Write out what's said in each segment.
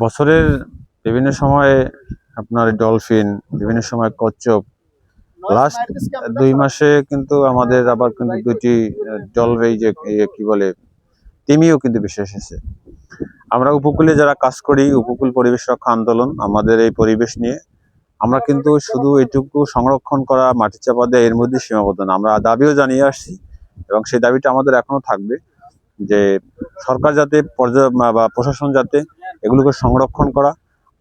বছরের বিভিন্ন সময়ে আপনার ডলফিন, বিভিন্ন সময় কচ্ছপ। লাস্ট 2 মাসে কিন্তু আমাদের আবার কিন্তু দুইটি জলবায়ু যে কি বলে তিমিও কিন্তু বেশি এসেছে। আমরা উপকূলে যারা কাজ করি, উপকূল পরিবেশ রক্ষা আন্দোলন, আমাদের এই পরিবেশ নিয়ে আমরা কিন্তু শুধু এটুকু সংরক্ষণ করা, মাটি চাপা দেওয়া এর মধ্যে সীমাবদ্ধ না। আমরা দাবিও জানিয়ে আসছি এবং সেই দাবিটা আমাদের এখনো থাকবে যে সরকার যাতে বা প্রশাসন যাতে এগুলোকে সংরক্ষণ করা,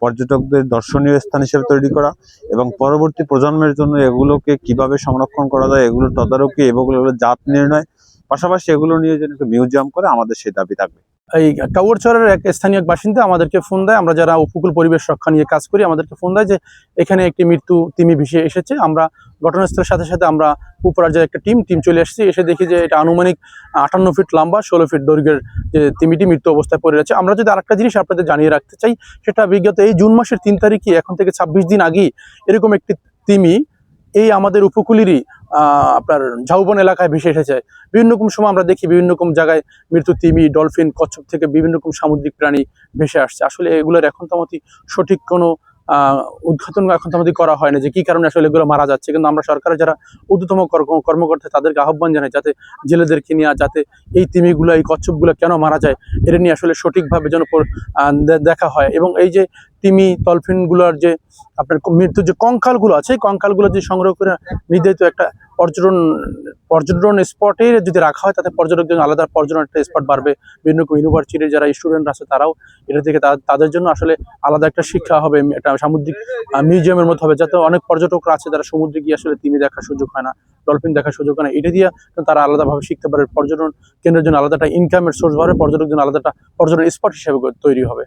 পর্যটকদের দর্শনীয় স্থান হিসেবে তৈরি করা এবং পরবর্তী প্রজন্মের জন্য এগুলোকে কিভাবে সংরক্ষণ করা যায় এগুলোর তদারকি এবং এগুলোর জাত নির্ণয়, পাশাপাশি এগুলো নিয়ে যেন একটু মিউজিয়াম করে, আমাদের সেই দাবি থাকবে। এই কাউয়ারচরের এক স্থানীয় বাসিন্দা আমাদেরকে ফোন দেয়, আমরা যারা উপকূল পরিবেশ রক্ষা নিয়ে কাজ করি আমাদেরকে ফোন দেয় যে এখানে একটি মৃত্যু তিমি ভেসে এসেছে। আমরা ঘটনাস্থলের সাথে সাথে আমরা উপরাজ্যের একটা টিম চলে আসছি। এসে দেখি যে এটা আনুমানিক 58 ফিট লম্বা, 16 ফিট দৈর্ঘ্যের যে তিমিটি মৃত্যু অবস্থায় পড়ে আছে। আমরা যদি আরেকটা জিনিস আপনাদের জানিয়ে রাখতে চাই, সেটা বিগত এই জুন মাসের 3 তারিখে, এখন থেকে 26 দিন আগেই এরকম একটি তিমি এই আমাদের উপকূলেরই আপনার ঝাউবন এলাকায় ভেসে এসেছে। বিভিন্ন রকম সময় আমরা দেখি বিভিন্ন রকম জায়গায় মৃত্যু তিমি, ডলফিন, কচ্ছপ থেকে বিভিন্ন রকম সামুদ্রিক প্রাণী ভেসে আসছে। আসলে এগুলোর এখন তো আমাদের সঠিক কোনো উদ্ঘাটন এখন তো আমাদের করা হয় না যে কি কারণে আসলে এগুলো মারা যাচ্ছে। কিন্তু আমরা সরকারের যারা ঊর্ধ্বতম কর্মকর্তা তাদেরকে আহ্বান জানাই যাতে জেলেদেরকে নিয়ে যাতে এই তিমিগুলো, এই কচ্ছপগুলো কেন মারা যায় এটা নিয়ে আসলে সঠিকভাবে যেন দেখা হয়। এবং এই যে তিমি, ডলফিনগুলোর যে আপনার মৃত্যুর যে কঙ্কালগুলো আছে, এই কঙ্কালগুলো যদি সংগ্রহ করে নির্ধারিত একটা পর্যটন স্পটে যদি রাখা হয়, তাতে পর্যটকদের আলাদা পর্যটন একটা স্পট বাড়বে। বিভিন্ন ইউনিভার্সিটির যারা স্টুডেন্ট আছে তারাও এটা থেকে তাদের জন্য আসলে আলাদা একটা শিক্ষা হবে, একটা সামুদ্রিক মিউজিয়ামের মতো হবে, যাতে অনেক পর্যটকরা আছে যারা সমুদ্রে গিয়ে আসলে তিমি দেখার সুযোগ হয় না, ডলফিন দেখার সুযোগ হয় না। এটা দিয়ে তারা আলাদাভাবে শিখতে পারে। পর্যটন কেন্দ্রের জন্য আলাদা একটা ইনকামের সোর্স হবে, পর্যটকদের জন্য আলাদা একটা পর্যটন স্পট হিসেবে তৈরি হবে।